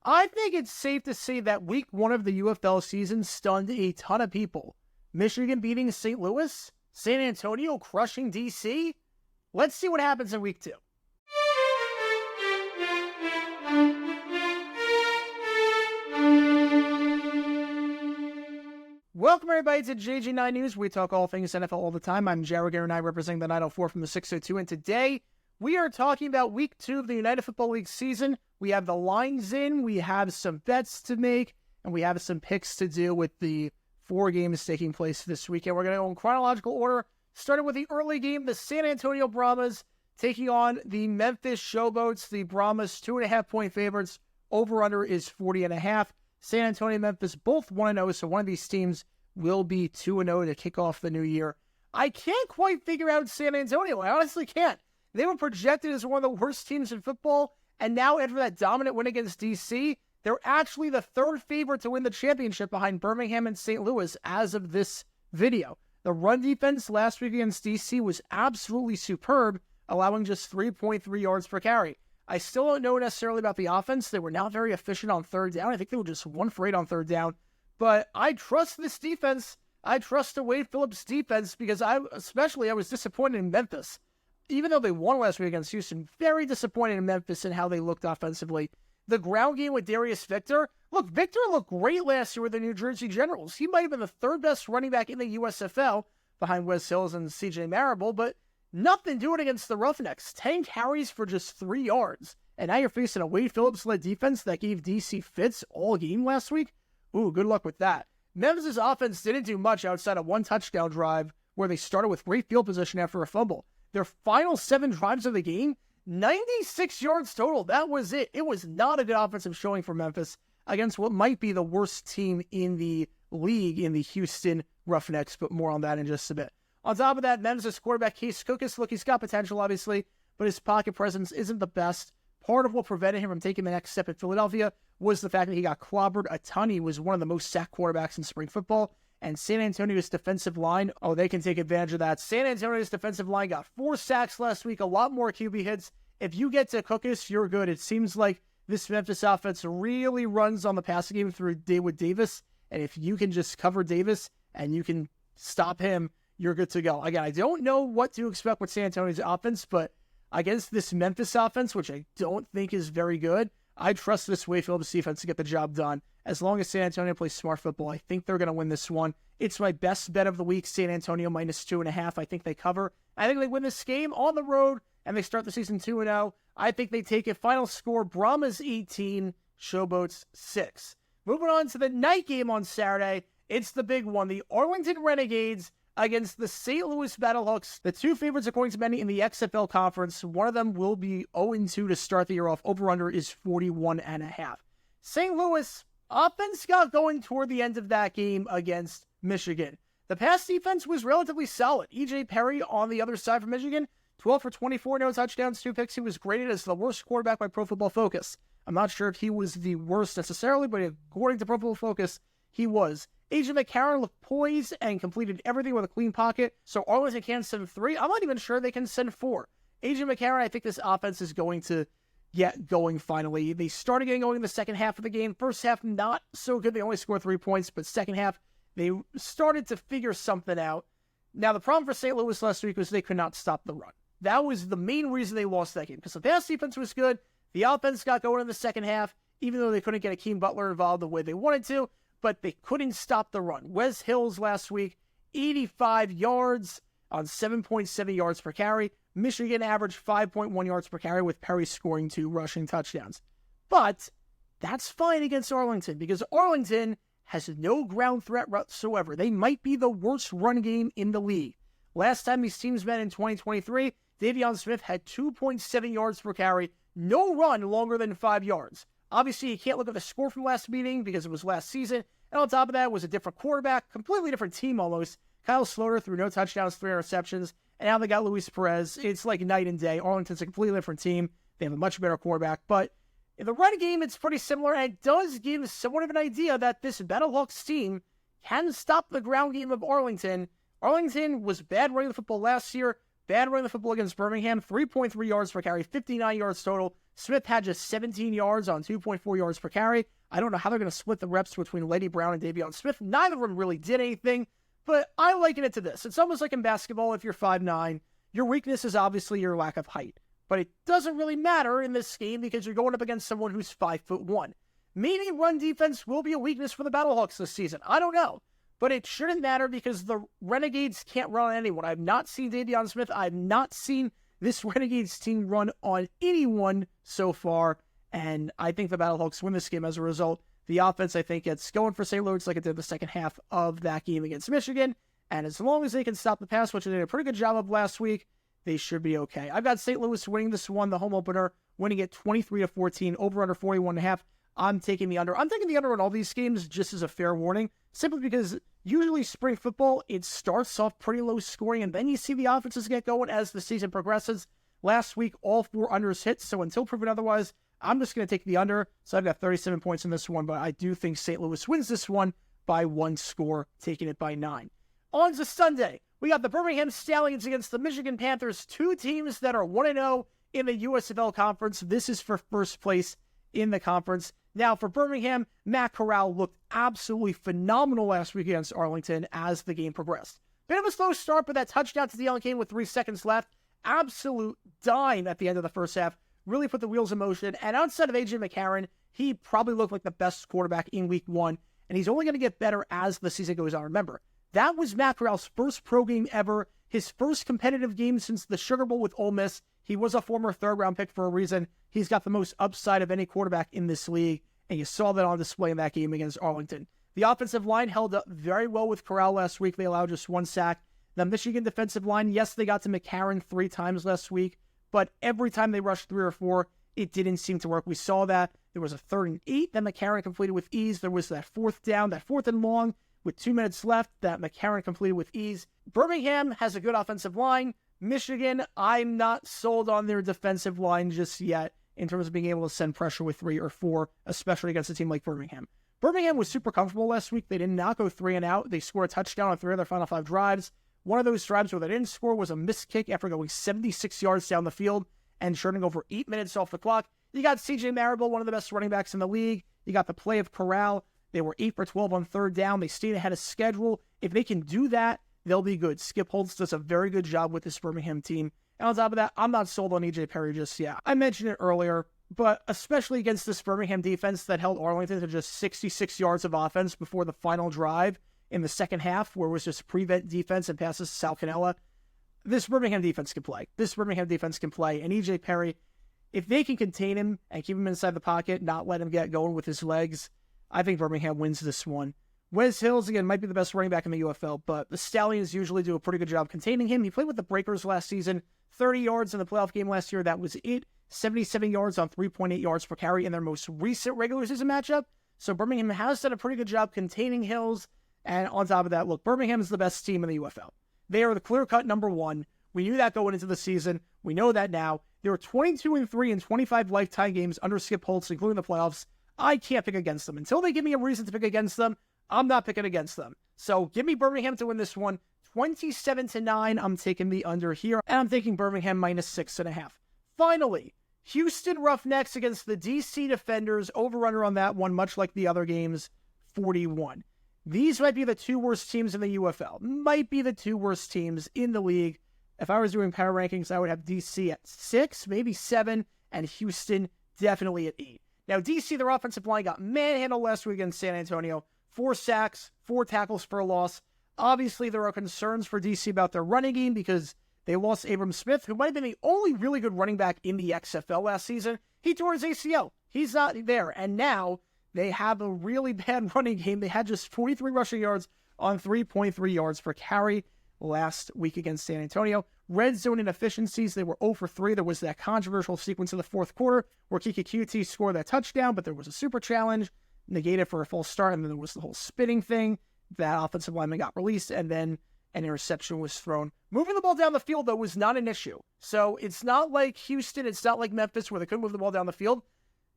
I think it's safe to say that week 1 of the UFL season stunned a ton of people. Michigan beating St. Louis, San Antonio crushing DC. Let's see what happens in week 2. Welcome everybody to JG9 News. We talk all things NFL all the time. I'm Jared Garrett and I represent the 904 from the 602. And today we are talking about week 2 of the United Football League season. We have the lines in, we have some bets to make, and we have some picks to do with the 4 games taking place this weekend. We're going to go in chronological order, starting with the early game, the San Antonio Brahmas taking on the Memphis Showboats. The Brahmas 2.5-point favorites. Over-under is 40.5. San Antonio and Memphis both 1-0, so one of these teams will be 2-0 to kick off the new year. I can't quite figure out San Antonio. I honestly can't. They were projected as one of the worst teams in football, and now after that dominant win against DC, they're actually the 3rd favorite to win the championship behind Birmingham and St. Louis as of this video. The run defense last week against DC was absolutely superb, allowing just 3.3 yards per carry. I still don't know necessarily about the offense. They were not very efficient on 3rd down. I think they were just 1 for 8 on 3rd down. But I trust this defense. I trust the Wade Phillips defense because I was disappointed in Memphis. Even though they won last week against Houston, very disappointed in Memphis and how they looked offensively. The ground game with Darius Victor. Look, Victor looked great last year with the New Jersey Generals. He might have been the 3rd best running back in the USFL behind Wes Hills and CJ Marable, but nothing doing against the Roughnecks. 10 carries for just 3 yards. And now you're facing a Wade Phillips-led defense that gave DC fits all game last week. Ooh, good luck with that. Memphis' offense didn't do much outside of 1 touchdown drive where they started with great field position after a fumble. Their final 7 drives of the game, 96 yards total. That was it. It was not a good offensive showing for Memphis against what might be the worst team in the league in the Houston Roughnecks, but more on that in just a bit. On top of that, Memphis quarterback Case Cookus, look, he's got potential, obviously, but his pocket presence isn't the best. Part of what prevented him from taking the next step at Philadelphia was the fact that he got clobbered a ton. He was one of the most sacked quarterbacks in spring football. And San Antonio's defensive line, they can take advantage of that. San Antonio's defensive line got 4 sacks last week, a lot more QB hits. If you get to Cookus, you're good. It seems like this Memphis offense really runs on the passing game through David Davis. And if you can just cover Davis and you can stop him, you're good to go. Again, I don't know what to expect with San Antonio's offense, but against this Memphis offense, which I don't think is very good, I trust this Wade Phillips defense to get the job done. As long as San Antonio plays smart football, I think they're going to win this one. It's my best bet of the week, San Antonio minus 2.5. I think they cover. I think they win this game on the road, and they start the season 2-0. I think they take it. Final score, Brahmas 18, Showboats 6. Moving on to the night game on Saturday, it's the big one. The Arlington Renegades against the St. Louis Battlehawks, the 2 favorites according to many in the XFL conference. One of them will be 0-2 to start the year off. Over-under is 41.5. St. Louis offense got going toward the end of that game against Michigan. The pass defense was relatively solid. E.J. Perry on the other side for Michigan, 12 for 24, no touchdowns, 2 picks. He was graded as the worst quarterback by Pro Football Focus. I'm not sure if he was the worst necessarily, but according to Pro Football Focus, he was. A.J. McCarron looked poised and completed everything with a clean pocket, so Arlington can send 3. I'm not even sure they can send 4. A.J. McCarron, I think this offense is going to get going finally. They started getting going in the second half of the game. First half, not so good. They only scored 3 points, but second half, they started to figure something out. Now, the problem for St. Louis last week was they could not stop the run. That was the main reason they lost that game, because the pass defense was good. The offense got going in the second half, even though they couldn't get Akeem Butler involved the way they wanted to, but they couldn't stop the run. Wes Hills last week, 85 yards on 7.7 yards per carry. Michigan averaged 5.1 yards per carry with Perry scoring 2 rushing touchdowns. But that's fine against Arlington because Arlington has no ground threat whatsoever. They might be the worst run game in the league. Last time these teams met in 2023, Davion Smith had 2.7 yards per carry, no run longer than 5 yards. Obviously, you can't look at the score from last meeting because it was last season. And on top of that, it was a different quarterback, completely different team almost. Kyle Sloter threw no touchdowns, 3 interceptions. And now they got Luis Perez. It's like night and day. Arlington's a completely different team. They have a much better quarterback. But in the run game, it's pretty similar. And it does give somewhat of an idea that this Battlehawks team can stop the ground game of Arlington. Arlington was bad running the football last year. Bad running the football against Birmingham. 3.3 yards per carry, 59 yards total. Smith had just 17 yards on 2.4 yards per carry. I don't know how they're going to split the reps between Lady Brown and Davion Smith. Neither of them really did anything, but I liken it to this. It's almost like in basketball, if you're 5'9", your weakness is obviously your lack of height. But it doesn't really matter in this game because you're going up against someone who's 5'1". Maybe run defense will be a weakness for the Battlehawks this season. I don't know. But it shouldn't matter because the Renegades can't run on anyone. I've not seen Davion Smith. I've not seen this Renegades team run on anyone so far. And I think the Battlehawks win this game as a result. The offense, I think, gets going for St. Louis like it did the second half of that game against Michigan. And as long as they can stop the pass, which they did a pretty good job of last week, they should be okay. I've got St. Louis winning this one, the home opener, winning it 23-14, over under 41.5. I'm taking the under. I'm taking the under on all these games just as a fair warning, simply because usually spring football, it starts off pretty low scoring, and then you see the offenses get going as the season progresses. Last week, all 4 unders hit, so until proven otherwise, I'm just going to take the under. So I've got 37 points in this one, but I do think St. Louis wins this one by 1 score, taking it by 9. On to Sunday, we got the Birmingham Stallions against the Michigan Panthers, 2 teams that are 1-0 in the USFL conference. This is for first place in the conference. Now, for Birmingham, Matt Corral looked absolutely phenomenal last week against Arlington as the game progressed. Bit of a slow start, but that touchdown to Dylan came with 3 seconds left. Absolute dime at the end of the first half. Really put the wheels in motion. And outside of A.J. McCarron, he probably looked like the best quarterback in week 1. And he's only going to get better as the season goes on. Remember, that was Matt Corral's first pro game ever. His first competitive game since the Sugar Bowl with Ole Miss. He was a former third-round pick for a reason. He's got the most upside of any quarterback in this league, and you saw that on display in that game against Arlington. The offensive line held up very well with Corral last week. They allowed just 1 sack. The Michigan defensive line, yes, they got to McCarron 3 times last week, but every time they rushed 3 or 4, it didn't seem to work. We saw that. There was a 3rd and 8 that McCarron completed with ease. There was that 4th down, that 4th and long with 2 minutes left that McCarron completed with ease. Birmingham has a good offensive line. Michigan, I'm not sold on their defensive line just yet in terms of being able to send pressure with 3 or 4, especially against a team like Birmingham. Birmingham was super comfortable last week. They did not go 3 and out. They scored a touchdown on 3 of their final 5 drives. One of those drives where they didn't score was a missed kick after going 76 yards down the field and churning over 8 minutes off the clock. You got C.J. Marable, one of the best running backs in the league. You got the play of Corral. They were 8 for 12 on 3rd down. They stayed ahead of schedule. If they can do that, they'll be good. Skip Holtz does a very good job with this Birmingham team. And on top of that, I'm not sold on E.J. Perry just yet. I mentioned it earlier, but especially against this Birmingham defense that held Arlington to just 66 yards of offense before the final drive in the second half, where it was just prevent defense and passes to Sal Cannella. This Birmingham defense can play. And E.J. Perry, if they can contain him and keep him inside the pocket, not let him get going with his legs, I think Birmingham wins this one. Wes Hills, again, might be the best running back in the UFL, but the Stallions usually do a pretty good job containing him. He played with the Breakers last season, 30 yards in the playoff game last year. That was it. 77 yards on 3.8 yards per carry in their most recent regular season matchup. So Birmingham has done a pretty good job containing Hills. And on top of that, look, Birmingham is the best team in the UFL. They are the clear-cut number 1. We knew that going into the season. We know that now. They were 22-3 in 25 lifetime games under Skip Holtz, including the playoffs. I can't pick against them. Until they give me a reason to pick against them, I'm not picking against them. So give me Birmingham to win this one. 27-9, I'm taking the under here. And I'm taking Birmingham minus 6.5. Finally, Houston Roughnecks against the DC Defenders. Over-under on that one, much like the other games, 41. These might be the 2 worst teams in the UFL. Might be the 2 worst teams in the league. If I was doing power rankings, I would have DC at 6, maybe 7, and Houston definitely at 8. Now, DC, their offensive line got manhandled last week against San Antonio. 4 sacks, 4 tackles for a loss. Obviously, there are concerns for DC about their running game because they lost Abram Smith, who might have been the only really good running back in the XFL last season. He tore his ACL. He's not there. And now they have a really bad running game. They had just 43 rushing yards on 3.3 yards per carry last week against San Antonio. Red zone inefficiencies, they were 0 for 3. There was that controversial sequence in the 4th quarter where Kiki QT scored that touchdown, but there was a super challenge, negated for a false start, and then there was the whole spitting thing. That offensive lineman got released, and then an interception was thrown. Moving the ball down the field, though, was not an issue. So it's not like Houston, it's not like Memphis where they couldn't move the ball down the field.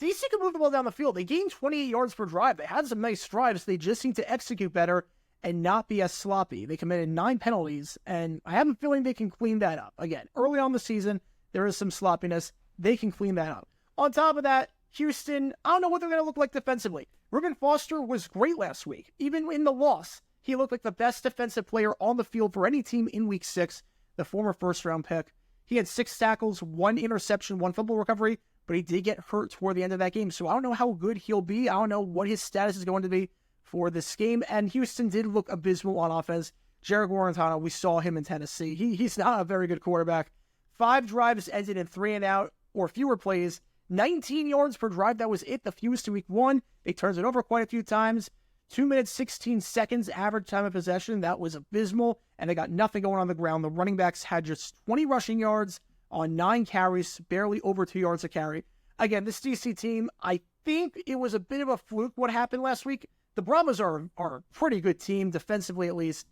DC could move the ball down the field. They gained 28 yards per drive. They had some nice drives. They just need to execute better and not be as sloppy. They committed 9 penalties, and I have a feeling they can clean that up. Again, early on in the season, there is some sloppiness. They can clean that up. On top of that, Houston, I don't know what they're going to look like defensively. Reuben Foster was great last week. Even in the loss, he looked like the best defensive player on the field for any team in Week 6, the former first-round pick. He had 6 tackles, 1 interception, 1 fumble recovery, but he did get hurt toward the end of that game. So I don't know how good he'll be. I don't know what his status is going to be for this game. And Houston did look abysmal on offense. Jarek Guarantano, we saw him in Tennessee. He's not a very good quarterback. 5 drives ended in 3 and out or fewer plays. 19 yards per drive, that was it, the fewest to Week 1. They turned it over quite a few times. 2 minutes, 16 seconds average time of possession. That was abysmal, and they got nothing going on the ground. The running backs had just 20 rushing yards on 9 carries, barely over 2 yards a carry. Again, this DC team, I think it was a bit of a fluke what happened last week. The Brahmas are a pretty good team, defensively at least.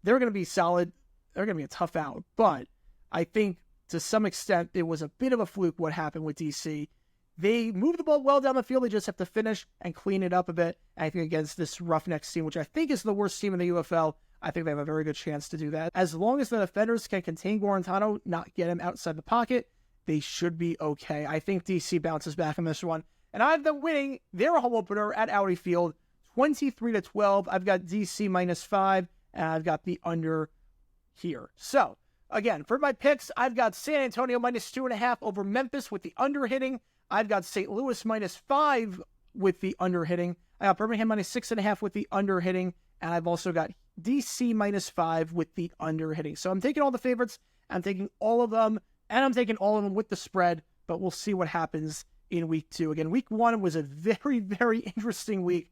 They're going to be solid. They're going to be a tough out, but I think to some extent it was a bit of a fluke what happened with DC. They move the ball well down the field. They just have to finish and clean it up a bit. I think against this Roughnecks team, which I think is the worst team in the UFL, I think they have a very good chance to do that. As long as the defenders can contain Guarantano, not get him outside the pocket, they should be okay. I think DC bounces back in this one. And I have them winning their home opener at Audi Field, 23-12. I've got DC -5, and I've got the under here. So, again, for my picks, I've got San Antonio -2.5 over Memphis with the under hitting. I've got St. Louis -5 with the under hitting. I got Birmingham -6.5 with the under hitting. And I've also got DC -5 with the under hitting. So I'm taking all the favorites. I'm taking all of them. And I'm taking all of them with the spread. But we'll see what happens in Week 2. Again, Week 1 was a very, very interesting week.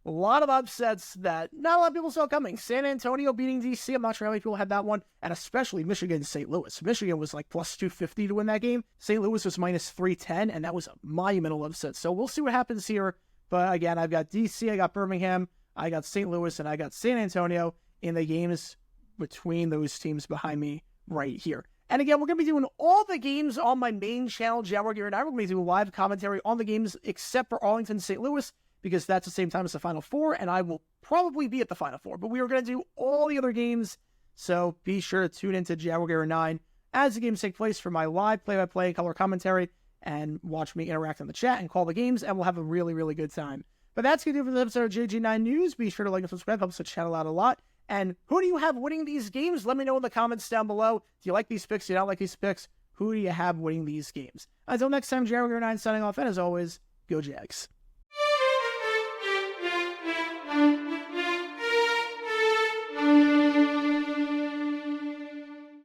A lot of upsets that not a lot of people saw coming. San Antonio beating DC. I'm not sure how many people had that one. And especially Michigan and St. Louis. Michigan was like +250 to win that game. St. Louis was -310. And that was a monumental upset. So we'll see what happens here. But again, I've got DC. I got Birmingham. I got St. Louis. And I got San Antonio in the games between those teams behind me right here. And again, we're going to be doing all the games on my main channel, Jaguar and I. We're going to be doing live commentary on the games except for Arlington, St. Louis, because that's the same time as the Final Four, and I will probably be at the Final Four. But we are going to do all the other games, so be sure to tune into Jaguar 9 as the games take place for my live play-by-play color commentary, and watch me interact in the chat and call the games, and we'll have a really, really good time. But that's going to do it for this episode of JG9 News. Be sure to like and subscribe. Helps the channel out a lot. And who do you have winning these games? Let me know in the comments down below. Do you like these picks? Do you not like these picks? Who do you have winning these games? Until next time, Jaguar 9 signing off, and as always, go Jags.